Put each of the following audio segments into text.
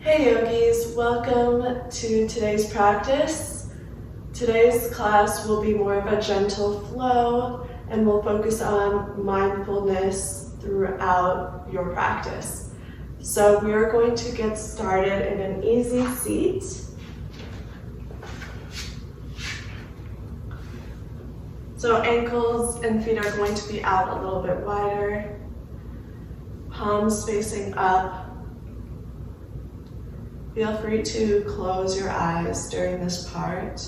Hey yogis, welcome to today's practice. Today's class will be more of a gentle flow and we'll focus on mindfulness throughout your practice. So we are going to get started in an easy seat. So ankles and feet are going to be out a little bit wider, palms facing up. Feel free to close your eyes during this part.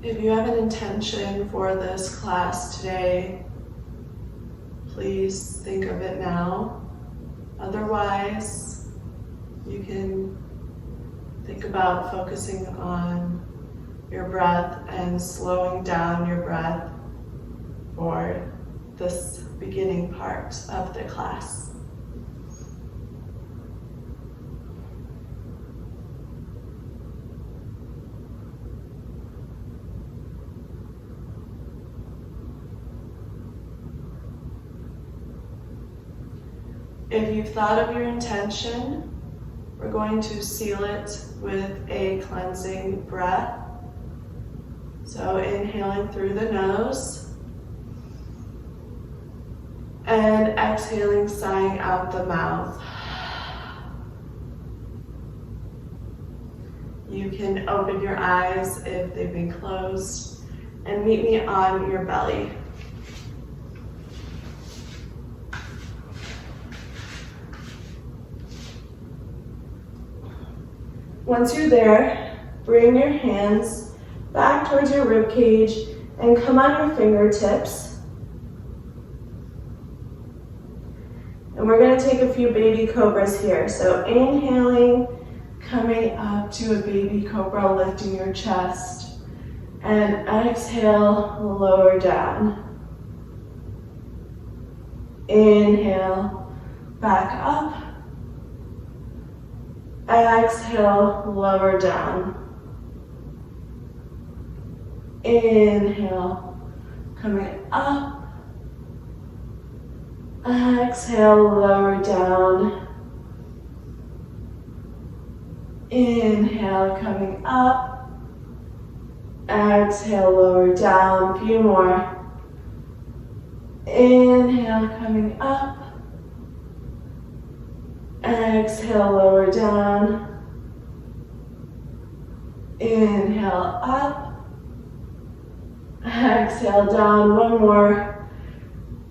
If you have an intention for this class today, please think of it now. Otherwise, you can think about focusing on your breath and slowing down your breath for this beginning part of the class. If you've thought of your intention, we're going to seal it with a cleansing breath. So inhaling through the nose and exhaling, sighing out the mouth. You can open your eyes if they've been closed and meet me on your belly. Once you're there, bring your hands back towards your rib cage and come on your fingertips. And we're going to take a few baby cobras here. So inhaling, coming up to a baby cobra, lifting your chest. And exhale, lower down. Inhale, back up. Exhale, lower down. Inhale, coming up. Exhale, lower down. Inhale, coming up. Exhale, lower down. A few more. Inhale, coming up. Exhale, lower down. Inhale, up. Exhale, down. One more.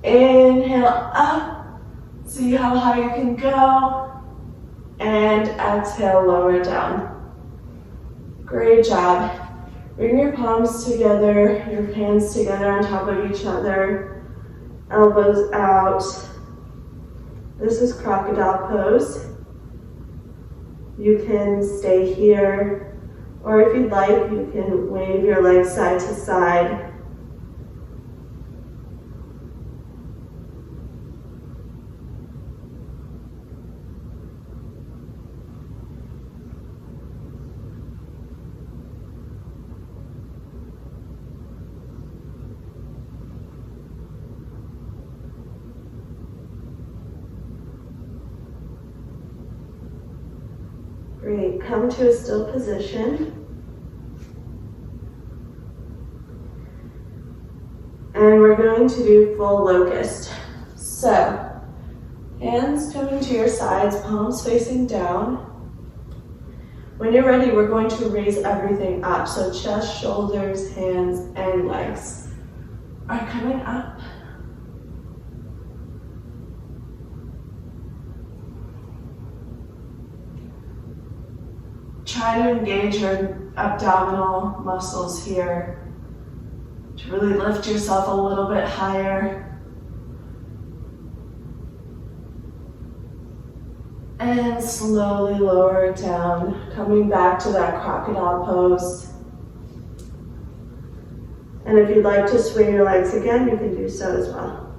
Inhale, up. See how high you can go. And exhale, lower down. Great job. Bring your palms together, your hands together on top of each other. Elbows out. This is crocodile pose. You can stay here, or if you'd like, you can wave your legs side to side. Great, come to a still position. And we're going to do full locust. So, hands coming to your sides, palms facing down. When you're ready, we're going to raise everything up. So chest, shoulders, hands, and legs are coming up. Try to engage your abdominal muscles here to really lift yourself a little bit higher. And slowly lower it down, coming back to that crocodile pose. And if you'd like to swing your legs again, you can do so as well.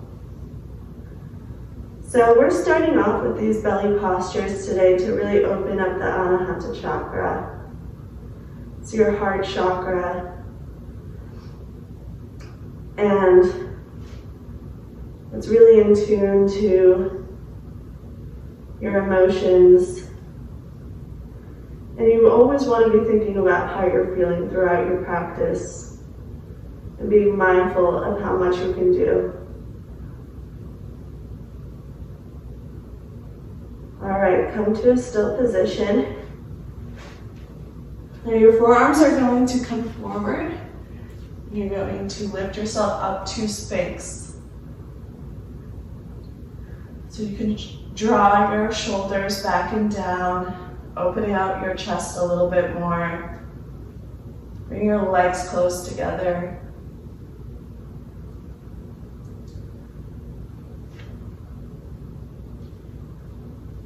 So we're starting off with these belly postures today to really open up the Anahata chakra. It's your heart chakra. And it's really in tune to your emotions. And you always want to be thinking about how you're feeling throughout your practice and being mindful of how much you can do. All right, come to a still position. Now your forearms are going to come forward. You're going to lift yourself up to Sphinx. So you can draw your shoulders back and down, opening out your chest a little bit more. Bring your legs close together.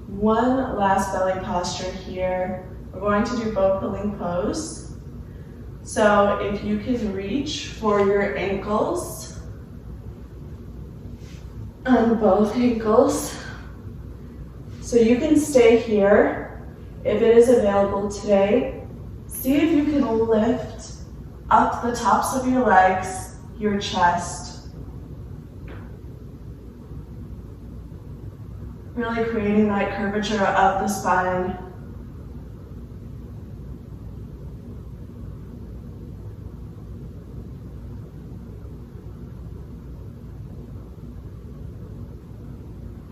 One last belly posture here. We're going to do bow pulling pose. So if you can reach for your ankles, on both ankles. So you can stay here if it is available today. See if you can lift up the tops of your legs, your chest. Really creating that curvature of the spine.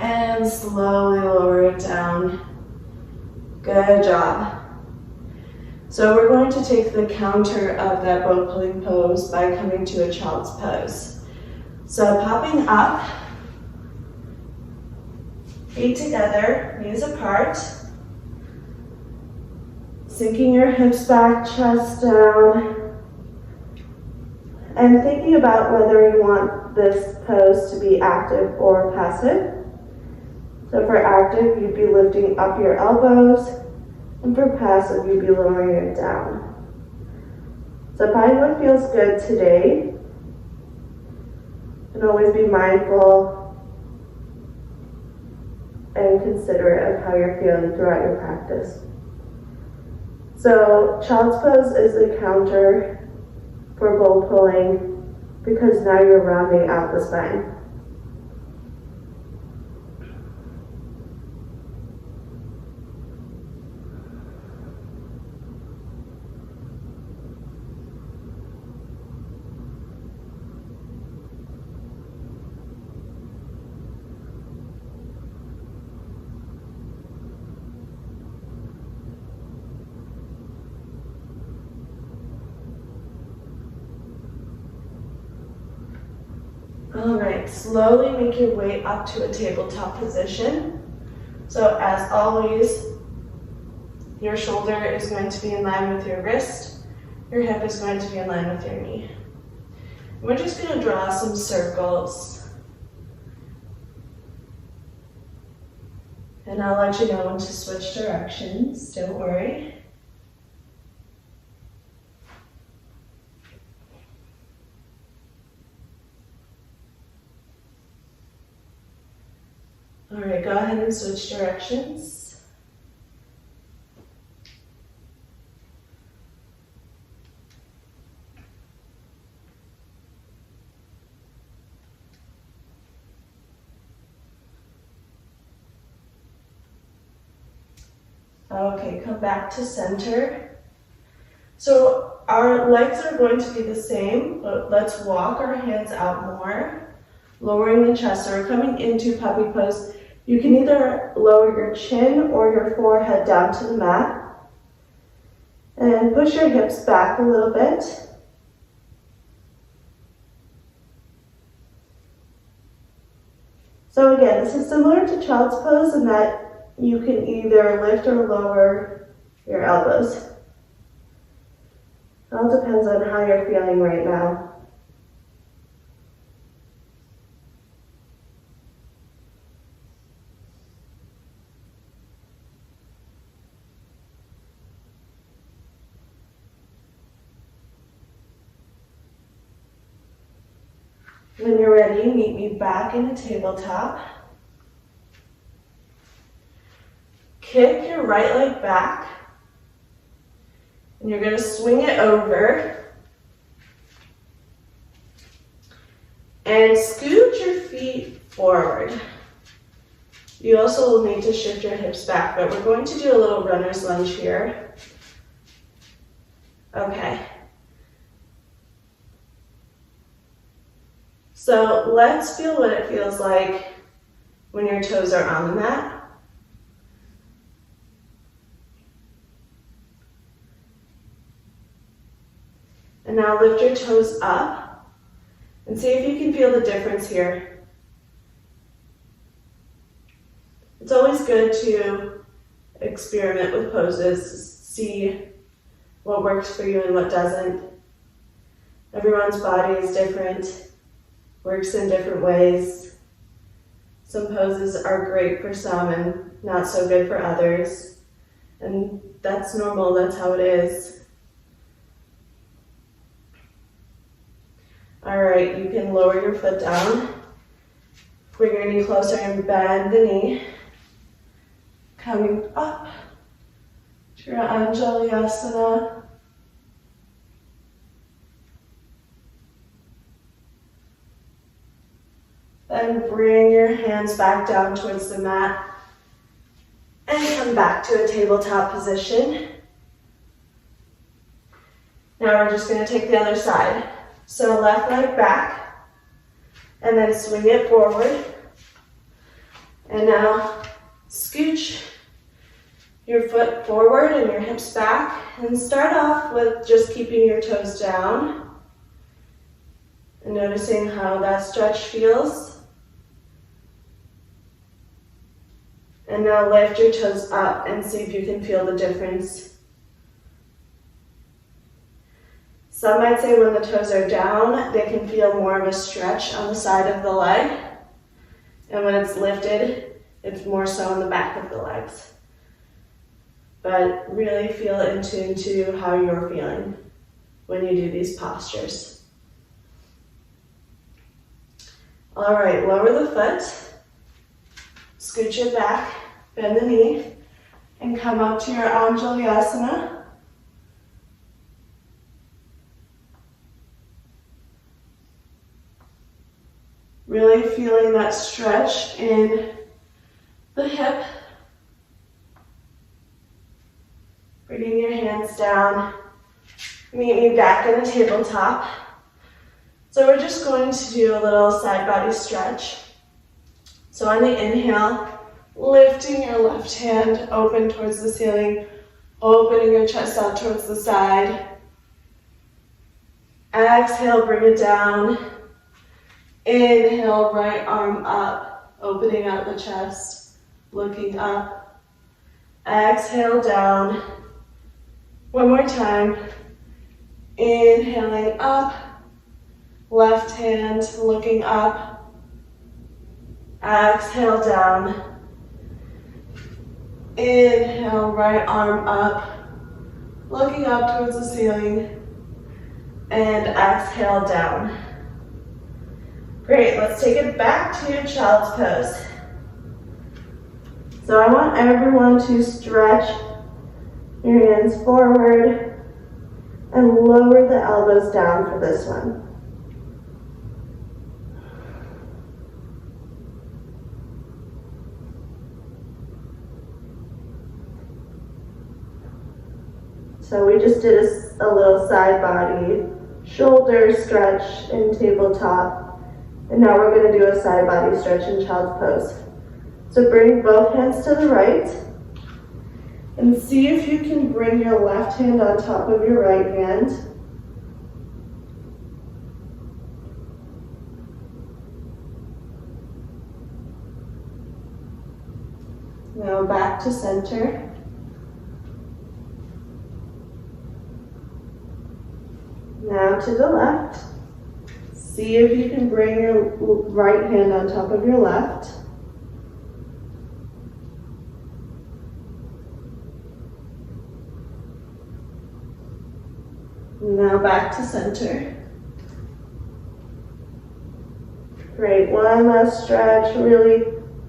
And slowly lower it down. Good job. So we're going to take the counter of that bow pulling pose by coming to a child's pose. So popping up, feet together, knees apart, sinking your hips back, chest down, and thinking about whether you want this pose to be active or passive. So for active, you'd be lifting up your elbows, and for passive, you'd be lowering it down. So find what feels good today, and always be mindful and considerate of how you're feeling throughout your practice. So child's pose is the counter for bow pulling because now you're rounding out the spine. All right, slowly make your way up to a tabletop position. So as always, your shoulder is going to be in line with your wrist. Your hip is going to be in line with your knee. We're just going to draw some circles. And I'll let you know when to switch directions, don't worry. All right, go ahead and switch directions. Okay, come back to center. So our legs are going to be the same, but let's walk our hands out more, lowering the chest. So we're coming into puppy pose. You can either lower your chin or your forehead down to the mat and push your hips back a little bit. So again, this is similar to child's pose in that you can either lift or lower your elbows. It all depends on how you're feeling right now. When you're ready, meet me back in a tabletop. kick your right leg back, and you're going to swing it over, and scoot your feet forward. You also will need to shift your hips back, but we're going to do a little runner's lunge here. Okay. So let's feel what it feels like when your toes are on the mat. And now lift your toes up and see if you can feel the difference here. It's always good to experiment with poses, see what works for you and what doesn't. Everyone's body is different, works in different ways. Some poses are great for some and not so good for others. And that's normal, that's how it is. All right, you can lower your foot down, bring your knee closer and bend the knee. Coming up to your Anjalyasana. Then bring your hands back down towards the mat and come back to a tabletop position. Now we're just going to take the other side. So left leg back, and then swing it forward. And now scooch your foot forward and your hips back, and start off with just keeping your toes down and noticing how that stretch feels. And now lift your toes up and see if you can feel the difference. Some might say when the toes are down, they can feel more of a stretch on the side of the leg. And when it's lifted, it's more so on the back of the legs. But really feel in tune to how you're feeling when you do these postures. All right, lower the foot, scooch it back, bend the knee, and come up to your Anjalyasana. Really feeling that stretch in the hip. Bringing your hands down. Meet me back in the tabletop. So we're just going to do a little side body stretch. So on the inhale, lifting your left hand open towards the ceiling, opening your chest out towards the side. Exhale, bring it down. Inhale, right arm up, opening out the chest, looking up. Exhale, down. One more time. Inhaling up, left hand looking up. Exhale, down. Inhale, right arm up, looking up towards the ceiling. And exhale, down. Great, let's take it back to your child's pose. So I want everyone to stretch your hands forward and lower the elbows down for this one. So we just did a little side body shoulder stretch in tabletop. And now we're going to do a side body stretch in child's pose. So bring both hands to the right and see if you can bring your left hand on top of your right hand. Now back to center. Now to the left. See if you can bring your right hand on top of your left. Now back to center. Great, one last stretch, really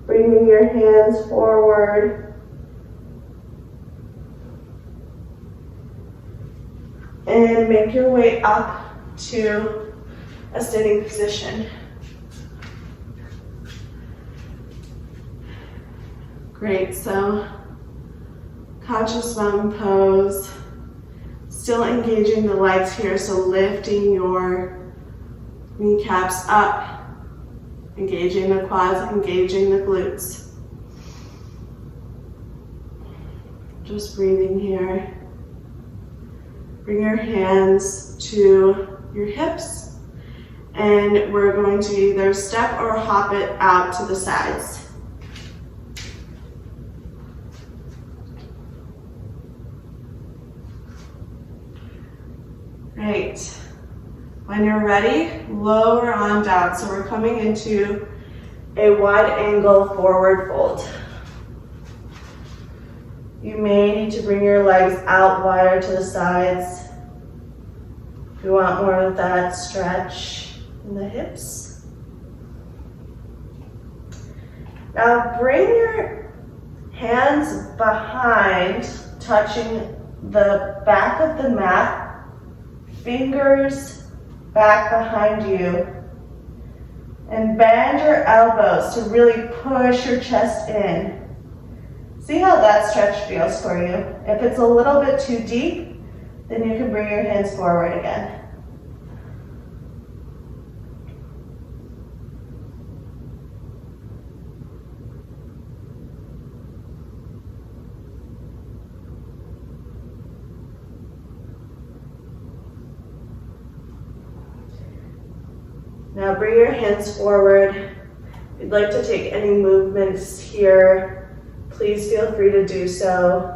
bringing your hands forward And make your way up to a sitting position. Great, so conscious mountain pose. Still engaging the legs here, so lifting your kneecaps up, engaging the quads, engaging the glutes. Just breathing here. Bring your hands to your hips, and we're going to either step or hop it out to the sides. Great. When you're ready, lower on down. So we're coming into a wide angle forward fold. You may need to bring your legs out wider to the sides if you want more of that stretch in the hips. Now bring your hands behind, touching the back of the mat, fingers back behind you, and bend your elbows to really push your chest in. See how that stretch feels for you. If it's a little bit too deep, then you can bring your hands forward again. Now bring your hands forward. If you'd like to take any movements here, please feel free to do so.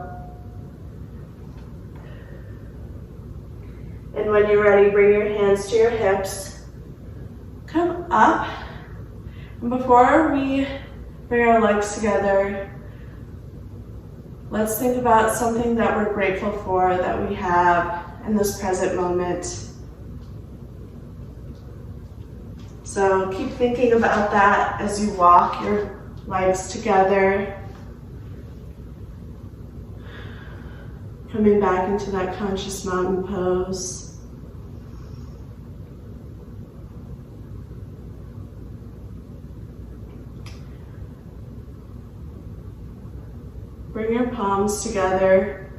And when you're ready, bring your hands to your hips. Come up. And before we bring our legs together, let's think about something that we're grateful for that we have in this present moment. So keep thinking about that as you walk your legs together. Coming back into that conscious mountain pose. Bring your palms together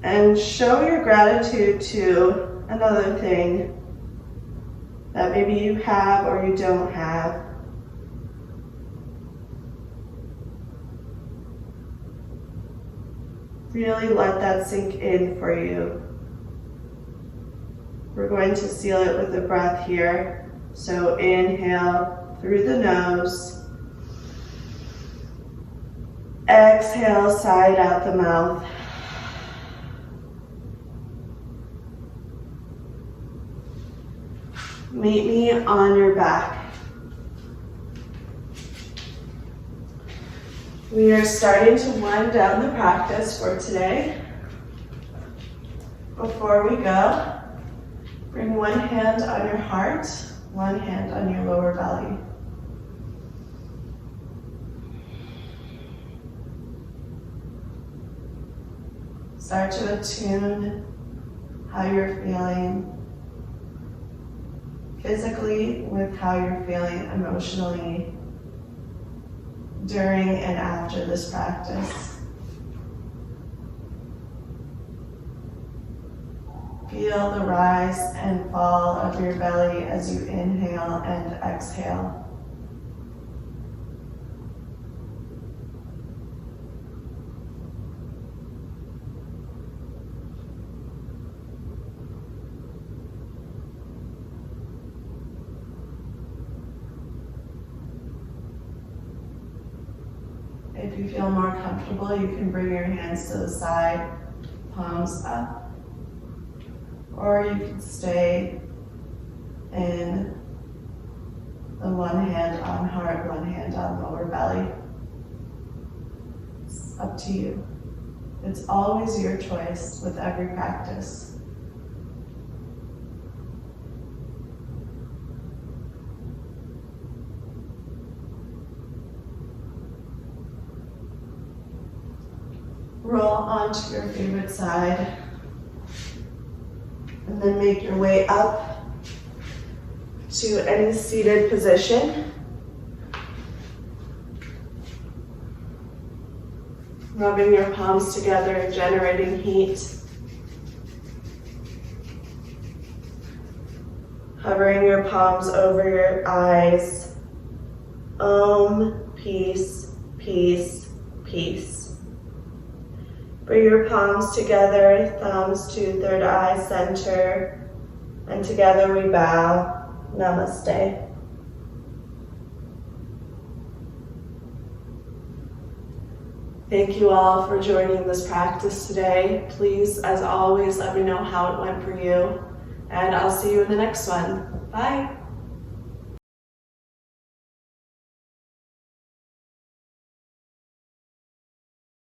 and show your gratitude to another thing that maybe you have or you don't have. Really let that sink in for you. We're going to seal it with a breath here. So inhale through the nose. Exhale, side out the mouth. Meet me on your back. We are starting to wind down the practice for today. Before we go, bring one hand on your heart, one hand on your lower belly. Start to attune how you're feeling physically with how you're feeling emotionally during and after this practice. Feel the rise and fall of your belly as you inhale and exhale. If you feel more comfortable, you can bring your hands to the side, palms up, or you can stay in the one hand on heart, one hand on lower belly. It's up to you. It's always your choice with every practice. Roll onto your favorite side. And then make your way up to any seated position. Rubbing your palms together, generating heat. Hovering your palms over your eyes. Om, peace, peace, peace. Bring your palms together, thumbs to third eye center, and together we bow. Namaste. Thank you all for joining this practice today. Please, as always, let me know how it went for you, and I'll see you in the next one. Bye.